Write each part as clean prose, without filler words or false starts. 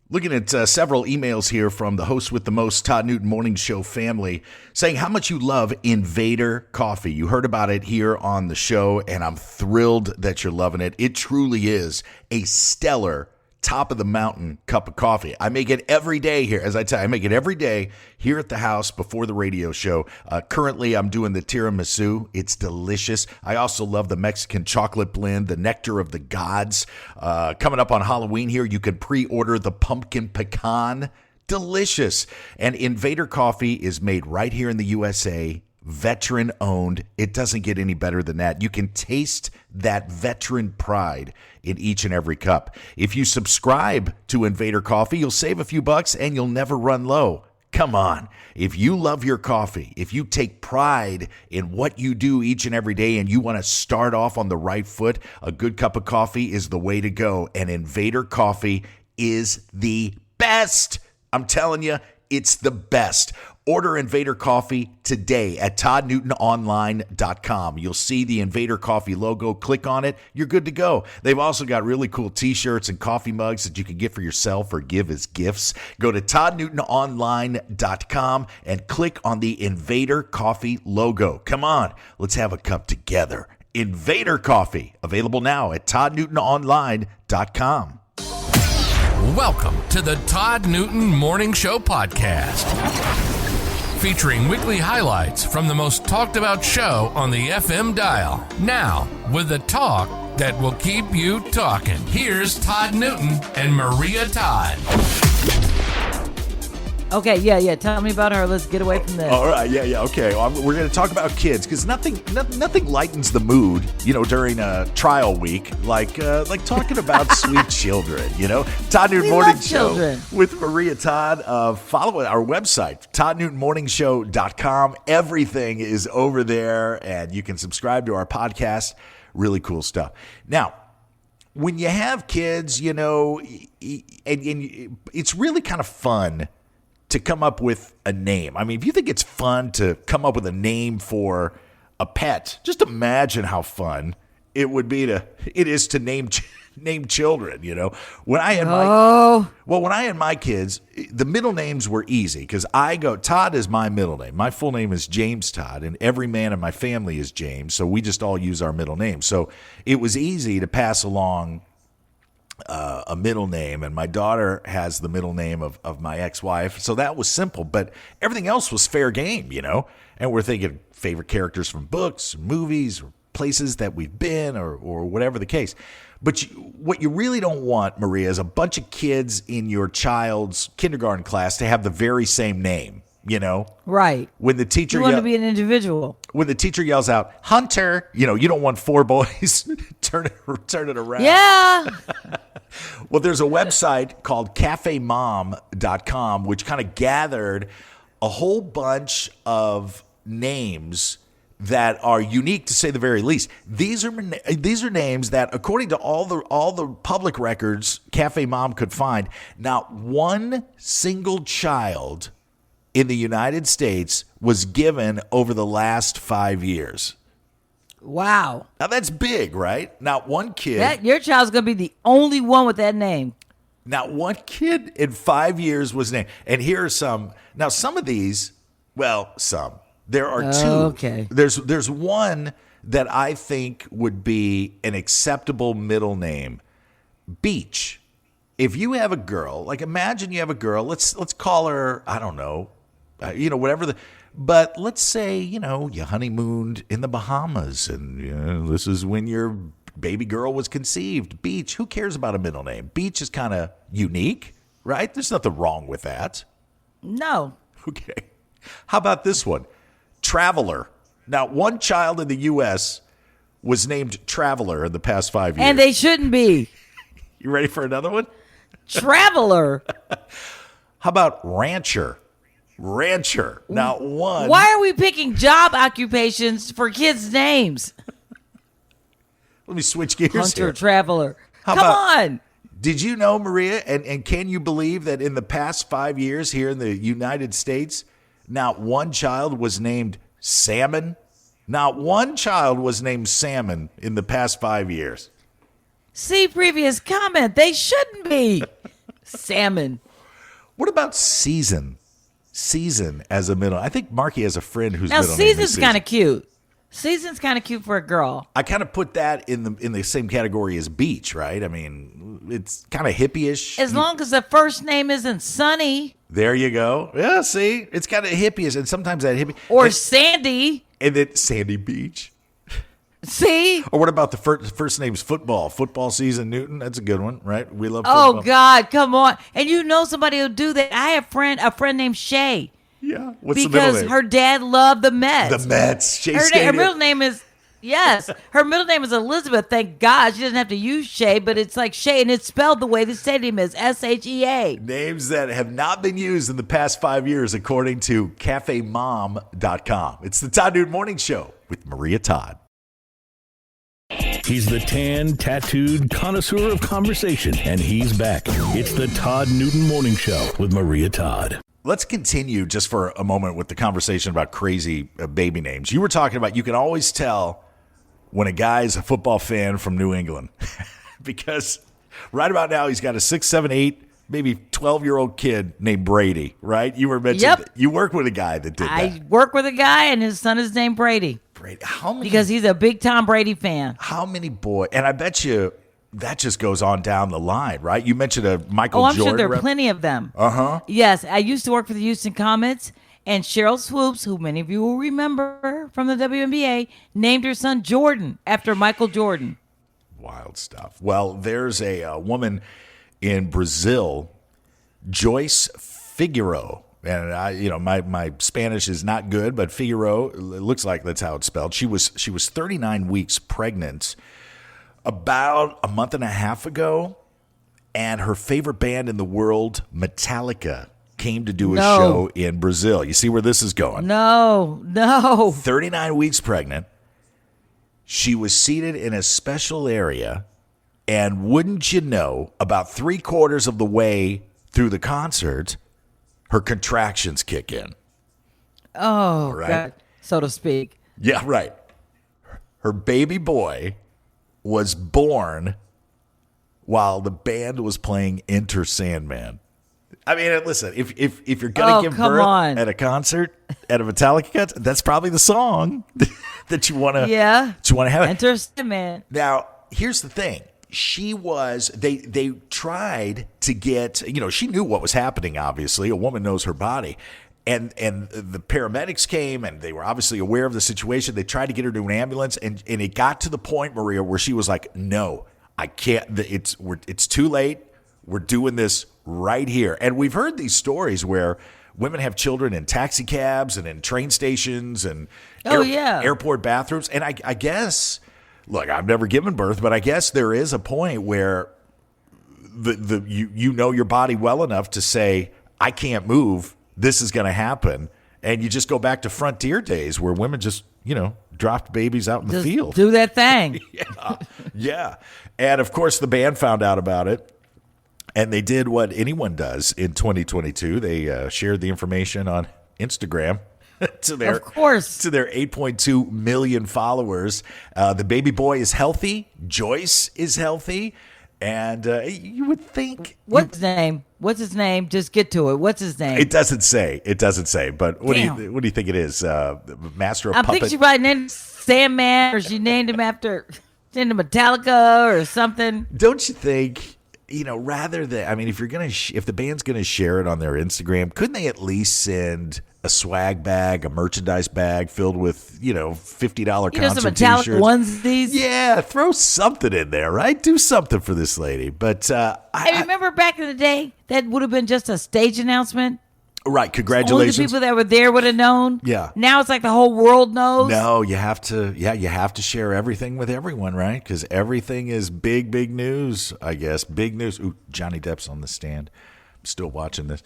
Looking at several emails here from the host with the most, Todd Newton Morning Show family, saying how much you love Invader Coffee. You heard about it here on the show, and I'm thrilled that you're loving it. It truly is a stellar top-of-the-mountain cup of coffee. I make it every day here. As I tell you, I make it every day here at the house before the radio show. Currently, I'm doing the tiramisu. It's delicious. I also love the Mexican chocolate blend, the Nectar of the Gods. Coming up on Halloween here, you can pre-order the pumpkin pecan. Delicious. And Invader Coffee is made right here in the USA. Veteran owned. It doesn't get any better than that. You can taste that veteran pride in each and every cup. If you subscribe to Invader Coffee, you'll save a few bucks and you'll never run low. Come on. If you love your coffee, if you take pride in what you do each and every day and you want to start off on the right foot, a good cup of coffee is the way to go. And Invader Coffee is the best. I'm telling you, it's the best. Order Invader Coffee today at toddnewtononline.com. You'll see the Invader Coffee logo. Click on it. You're good to go. They've also got really cool t-shirts and coffee mugs that you can get for yourself or give as gifts. Go to toddnewtononline.com and click on the Invader Coffee logo. Come on, let's have a cup together. Invader Coffee, available now at toddnewtononline.com. Welcome to the Todd Newton Morning Show podcast, featuring weekly highlights from the most talked about show on the FM dial. Now, with the talk that will keep you talking, here's Todd Newton and Maria Todd. Okay, yeah. Tell me about her. Let's get away from this. All right, yeah. Okay, we're going to talk about kids because nothing lightens the mood, during a trial week like talking about sweet children. Todd Newton Morning Show with Maria Todd. Follow our website, toddnewtonmorningshow.com. Everything is over there, and you can subscribe to our podcast. Really cool stuff. Now, when you have kids, and it's really kind of fun to come up with a name. I mean, if you think it's fun to come up with a name for a pet, just imagine how fun it is to name children, When I had my kids, the middle names were easy because Todd is my middle name. My full name is James Todd, and every man in my family is James, so we just all use our middle name. So it was easy to pass along a middle name, and my daughter has the middle name of my ex-wife, so that was simple, but everything else was fair game, and we're thinking favorite characters from books, movies, or places that we've been, or whatever the case. But what you really don't want, Maria, is a bunch of kids in your child's kindergarten class to have the very same name. Right. When the teacher you want to be an individual. When the teacher yells out, Hunter, you don't want four boys turn it around. Yeah. Well, there's a website called cafemom.com, which kind of gathered a whole bunch of names that are unique, to say the very least. These are names that, according to all the public records Cafe Mom could find, not one single child in the United States was given over the last 5 years. Wow. Now that's big, right? Not one kid. Your child's going to be the only one with that name. Not one kid in 5 years was named. And here are some. Now some of these, some. There are two. Okay. There's one that I think would be an acceptable middle name. Beach. If you have a girl, imagine you have a girl, let's call her, I don't know, whatever but let's say, you honeymooned in the Bahamas and this is when your baby girl was conceived. Beach, who cares about a middle name? Beach is kind of unique, right? There's nothing wrong with that. No. Okay. How about this one? Traveler. Now, one child in the U.S. was named Traveler in the past 5 years. And they shouldn't be. You ready for another one? Traveler. How about Rancher? Rancher. Now, one. Why are we picking job occupations for kids' names? Let me switch gears Hunter, here. Traveler. Come on. Did you know, Maria, and can you believe that in the past 5 years here in the United States, not one child was named Salmon? Not one child was named Salmon in the past 5 years. See previous comment. They shouldn't be. Salmon. What about Season? Season as a middle. I think Marky has a friend whose Now, middle name is Season's Season. kind of cute. Season's kind of cute for a girl. I kind of put that in the same category as Beach, right? I mean, it's kind of hippie-ish. As long as the first name isn't Sunny There you go. Yeah, see? It's kind of hippie-ish, and sometimes that hippie... or Sandy. And then Sandy Beach. See? Or what about the first name's Football? Football Season Newton? That's a good one, right? We love football. Oh, God, come on. And you know somebody who'll do that. I have a friend named Shay. Yeah. What's the middle Because name? her dad loved the Mets. The Mets. Shea Her Stadium. middle name is, yes, her middle name is Elizabeth. Thank God. She doesn't have to use Shay, but it's like Shay, and it's spelled the way the stadium is, S-H-E-A. Names that have not been used in the past 5 years, according to cafemom.com. It's the Todd Newton Morning Show with Maria Todd. He's the tan, tattooed connoisseur of conversation, and he's back. It's the Todd Newton Morning Show with Maria Todd. Let's continue just for a moment with the conversation about crazy baby names. You were talking about you can always tell when a guy's a football fan from New England because right about now he's got a 6, 7, 8, maybe 12-year-old kid named Brady, right? You were mentioning Yep. you work with a guy that did I that. work with a guy, and his son is named Brady Brady. How many? because he's a big Tom Brady fan. How many boys? And I bet you that just goes on down the line, right? You mentioned a Michael Oh, I'm Jordan. sure there are rep- plenty of them. Uh-huh. Yes, I used to work for the Houston Comets, and Cheryl Swoops, who many of you will remember from the WNBA, named her son Jordan after Michael Jordan. Wild stuff. Well, there's a woman in Brazil, Joyce Figueroa. And my Spanish is not good, but Figueroa, it looks like that's how it's spelled. She was 39 weeks pregnant about a month and a half ago, and her favorite band in the world, Metallica, came to do a show in Brazil. You see where this is going? No. 39 weeks pregnant. She was seated in a special area, and wouldn't you know, about 3/4 of the way through the concert, her contractions kick in. Oh, Right. God, so to speak. Yeah, right. Her baby boy was born while the band was playing Enter Sandman. I mean, listen, if you're gonna give come birth on. at a concert, at a Metallica concert, that's probably the song that you want to have. Enter Sandman. Now, here's the thing. They tried to get, she knew what was happening, obviously. A woman knows her body. And the paramedics came, and they were obviously aware of the situation. They tried to get her to an ambulance, and it got to the point, Maria, where she was like, no, I can't. It's too late. We're doing this right here. And we've heard these stories where women have children in taxi cabs and in train stations and airport bathrooms. And I guess, look, I've never given birth, but I guess there is a point where you know your body well enough to say, I can't move. This is going to happen. And you just go back to frontier days where women just, dropped babies out in the field. Do that thing. Yeah. And of course, the band found out about it. And they did what anyone does in 2022. They shared the information on Instagram to their 8.2 million followers. The baby boy is healthy. Joyce is healthy. And you would think... What's his name? What's his name? Just get to it. What's his name? It doesn't say. But what do you think it is? Master of I Puppet? think she probably named him Sandman, or she named him after Metallica or something. Don't you think... rather than, if you're gonna, if the band's gonna share it on their Instagram, couldn't they at least send a swag bag, a merchandise bag filled with, $50 concert some Metallica t-shirts? onesies? Yeah, throw something in there, right? Do something for this lady. But I remember back in the day, that would have been just a stage announcement. right, Only the congratulations. people that were there would have known. Yeah. Now it's like the whole world knows. No, you have to share everything with everyone, right? Because everything is big news, I guess. Big news. Ooh, Johnny Depp's on the stand. I'm still watching this.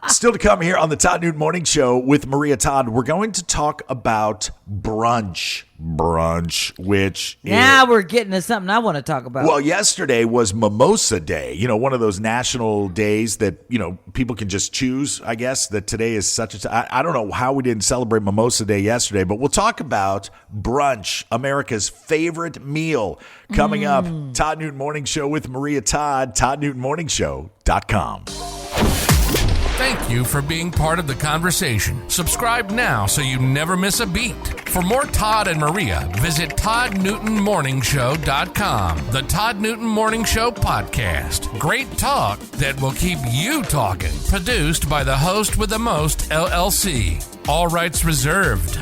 Still to come here on the Todd Newton Morning Show with Maria Todd. We're going to talk about brunch. brunch, which now we're getting to something I want to talk about. Well, yesterday was Mimosa Day, one of those national days that, people can just choose, I guess, that today is such a I don't know how we didn't celebrate Mimosa Day yesterday, but we'll talk about brunch, America's favorite meal, coming up. Todd Newton Morning Show with Maria Todd, ToddNewtonMorningShow.com. Thank you for being part of the conversation. Subscribe now so you never miss a beat. For more Todd and Maria, visit ToddNewtonMorningShow.com. The Todd Newton Morning Show podcast. Great talk that will keep you talking. Produced by the host with the most, LLC. All rights reserved.